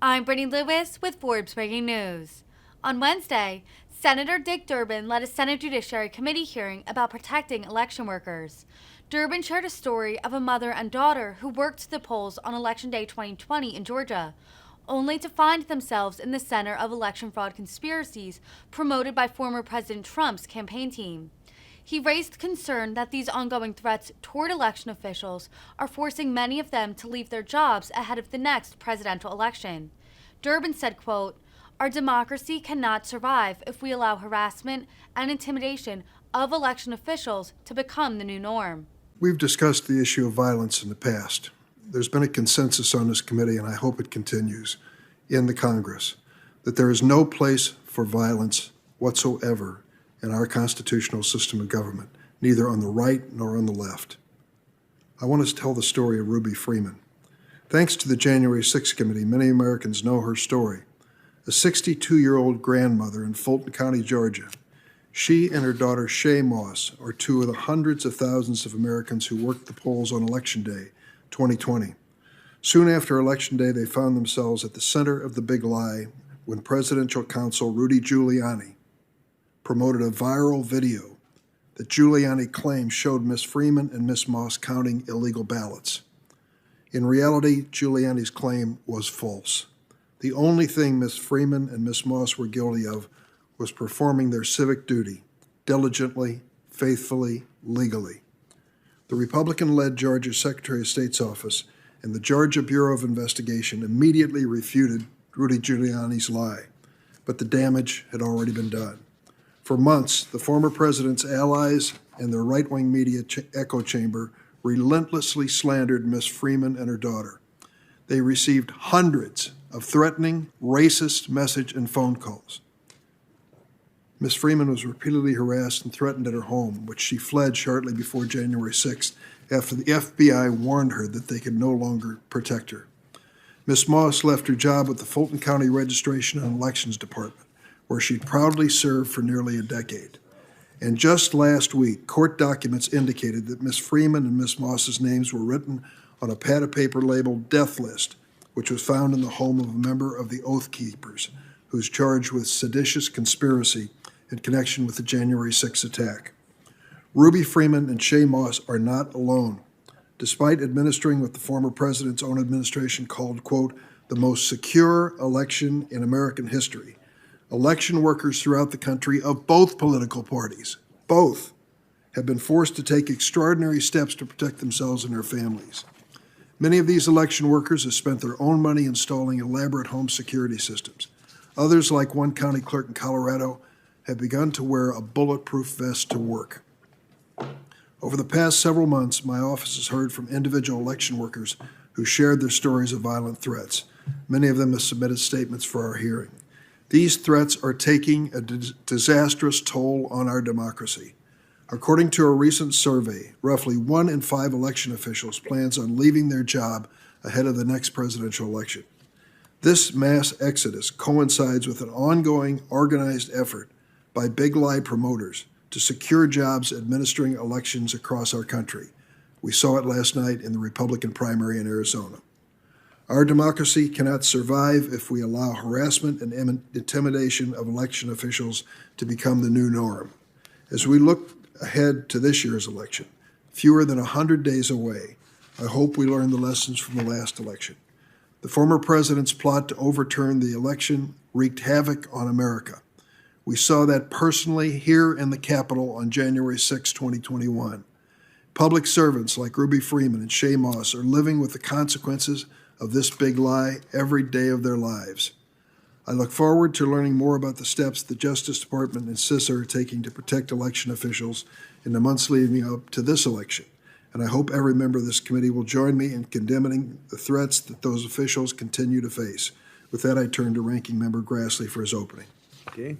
I'm Brittany Lewis with Forbes Breaking News. On Wednesday, Senator Dick Durbin led a Senate Judiciary Committee hearing about protecting election workers. Durbin shared a story of a mother and daughter who worked the polls on Election Day 2020 in Georgia, only to find themselves in the center of election fraud conspiracies promoted by former President Trump's campaign team. He raised concern that these ongoing threats toward election officials are forcing many of them to leave their jobs ahead of the next presidential election. Durbin said, quote, "Our democracy cannot survive if we allow harassment and intimidation of election officials to become the new norm." We've discussed the issue of violence in the past. There's been a consensus on this committee, and I hope it continues, in the Congress, that there is no place for violence whatsoever in our constitutional system of government, neither on the right nor on the left. I want to tell the story of Ruby Freeman. Thanks to the January 6th committee, many Americans know her story. A 62-year-old grandmother in Fulton County, Georgia, she and her daughter Shay Moss are two of the hundreds of thousands of Americans who worked the polls on Election Day 2020. Soon after Election Day, they found themselves at the center of the big lie when presidential counsel Rudy Giuliani promoted a viral video that Giuliani claimed showed Miss Freeman and Miss Moss counting illegal ballots. In reality, Giuliani's claim was false. The only thing Miss Freeman and Miss Moss were guilty of was performing their civic duty diligently, faithfully, legally. The Republican-led Georgia Secretary of State's office and the Georgia Bureau of Investigation immediately refuted Rudy Giuliani's lie, but the damage had already been done. For months, the former president's allies and their right-wing media echo chamber relentlessly slandered Miss Freeman and her daughter. They received hundreds of threatening, racist message and phone calls. Miss Freeman was repeatedly harassed and threatened at her home, which she fled shortly before January 6th after the FBI warned her that they could no longer protect her. Miss Moss left her job at the Fulton County Registration and Elections Department, where she'd proudly served for nearly a decade. And just last week, court documents indicated that Miss Freeman and Miss Moss's names were written on a pad of paper labeled death list, which was found in the home of a member of the Oath Keepers, who's charged with seditious conspiracy in connection with the January 6th attack. Ruby Freeman and Shay Moss are not alone. Despite administering what the former president's own administration called, quote, the most secure election in American history, election workers throughout the country of both political parties, both, have been forced to take extraordinary steps to protect themselves and their families. Many of these election workers have spent their own money installing elaborate home security systems. Others, like one county clerk in Colorado, have begun to wear a bulletproof vest to work. Over the past several months, my office has heard from individual election workers who shared their stories of violent threats. Many of them have submitted statements for our hearing. These threats are taking a disastrous toll on our democracy. According to a recent survey, roughly 1 in 5 election officials plans on leaving their job ahead of the next presidential election. This mass exodus coincides with an ongoing organized effort by big lie promoters to secure jobs administering elections across our country. We saw it last night in the Republican primary in Arizona. Our democracy cannot survive if we allow harassment and intimidation of election officials to become the new norm. As we look ahead to this year's election, fewer than 100 days away, I hope we learn the lessons from the last election. The former president's plot to overturn the election wreaked havoc on America. We saw that personally here in the Capitol on January 6, 2021. Public servants like Ruby Freeman and Shay Moss are living with the consequences of this big lie every day of their lives. I look forward to learning more about the steps the Justice Department and CISA are taking to protect election officials in the months leading up to this election. And I hope every member of this committee will join me in condemning the threats that those officials continue to face. With that, I turn to Ranking Member Grassley for his opening. Okay.